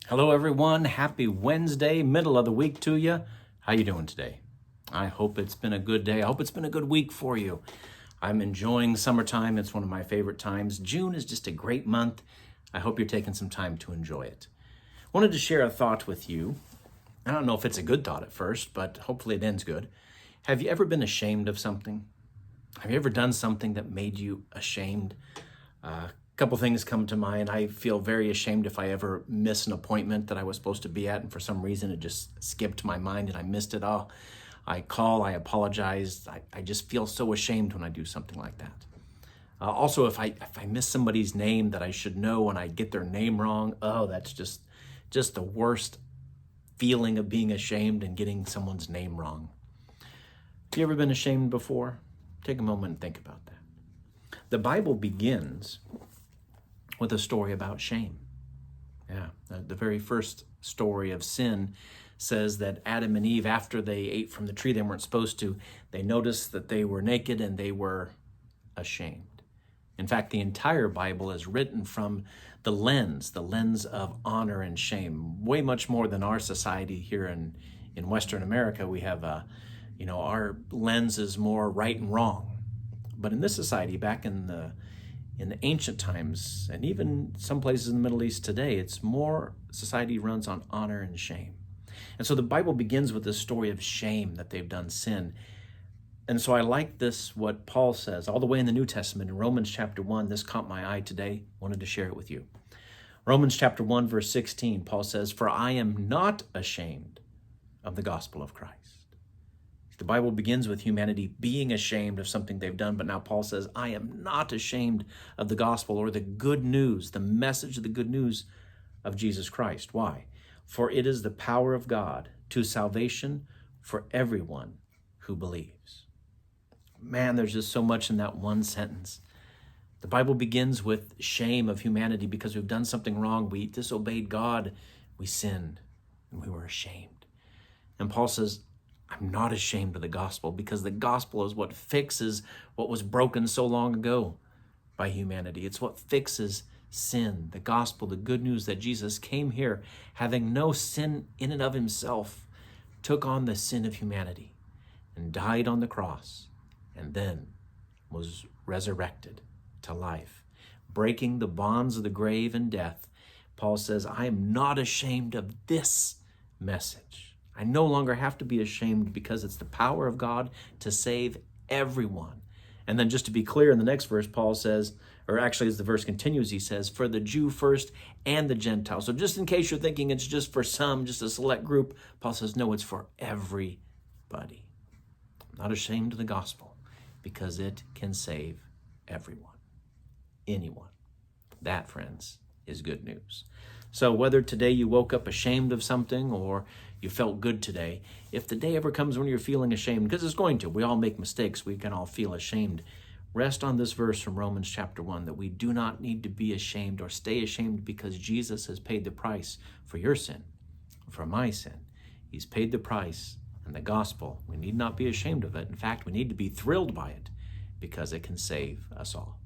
Hello everyone, happy Wednesday, middle of the week to you. How you doing today? I hope it's been a good day. I hope it's been a good week for you. I'm enjoying summertime. It's one of my favorite times. June is just a great month. I hope you're taking some time to enjoy it. Wanted to share a thought with you. I don't know if it's a good thought at first, but hopefully it ends good. Have you ever been ashamed of something? Have you ever done something that made you ashamed? A couple things come to mind. I feel very ashamed if I ever miss an appointment that I was supposed to be at, and for some reason it just skipped my mind and I missed it all. I call, I apologize. I just feel so ashamed when I do something like that. Also, if I miss somebody's name that I should know and I get their name wrong, that's just the worst feeling of being ashamed and getting someone's name wrong. Have you ever been ashamed before? Take a moment and think about that. The Bible begins with a story about shame. The very first story of sin says that Adam and Eve, after they ate from the tree they weren't supposed to, they noticed that they were naked and they were ashamed. In fact, the entire Bible is written from the lens of honor and shame, way much more than our society here in Western America. We have our lens is more right and wrong. But in this society, back in the ancient times, and even some places in the Middle East today, it's more society runs on honor and shame. And so the Bible begins with this story of shame that they've done sin. And so I like this, what Paul says, all the way in the New Testament, in Romans chapter 1, this caught my eye today, wanted to share it with you. Romans chapter 1, verse 16, Paul says, "For I am not ashamed of the gospel of Christ." The Bible begins with humanity being ashamed of something they've done, but now Paul says, I am not ashamed of the gospel, or the good news, the message of the good news of Jesus Christ. Why? For it is the power of God to salvation for everyone who believes. Man, there's just so much in that one sentence. The Bible begins with shame of humanity because we've done something wrong. We disobeyed God, we sinned, and we were ashamed. And Paul says, I'm not ashamed of the gospel, because the gospel is what fixes what was broken so long ago by humanity. It's what fixes sin. The gospel, the good news that Jesus came here having no sin in and of himself, took on the sin of humanity and died on the cross, and then was resurrected to life, breaking the bonds of the grave and death. Paul says, I am not ashamed of this message. I no longer have to be ashamed, because it's the power of God to save everyone. And then just to be clear, in the next verse, Paul says, or actually as the verse continues, he says, for the Jew first and the Gentile. So just in case you're thinking it's just for some, just a select group, Paul says, no, it's for everybody. I'm not ashamed of the gospel, because it can save everyone, anyone. That, friends, is good news. So whether today you woke up ashamed of something or you felt good today, if the day ever comes when you're feeling ashamed, because it's going to, we all make mistakes, we can all feel ashamed, rest on this verse from Romans chapter 1, that we do not need to be ashamed or stay ashamed, because Jesus has paid the price for your sin, for my sin. He's paid the price, and the gospel, we need not be ashamed of it. In fact, we need to be thrilled by it, because it can save us all.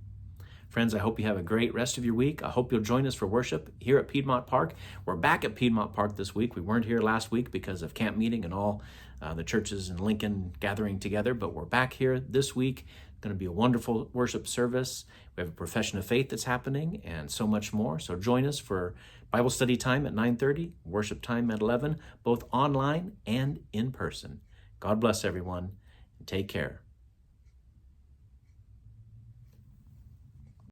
Friends, I hope you have a great rest of your week. I hope you'll join us for worship here at Piedmont Park. We're back at Piedmont Park this week. We weren't here last week because of camp meeting and all the churches in Lincoln gathering together, but we're back here this week. It's going to be a wonderful worship service. We have a profession of faith that's happening and so much more. So join us for Bible study time at 9:30, worship time at 11, both online and in person. God bless everyone, and take care.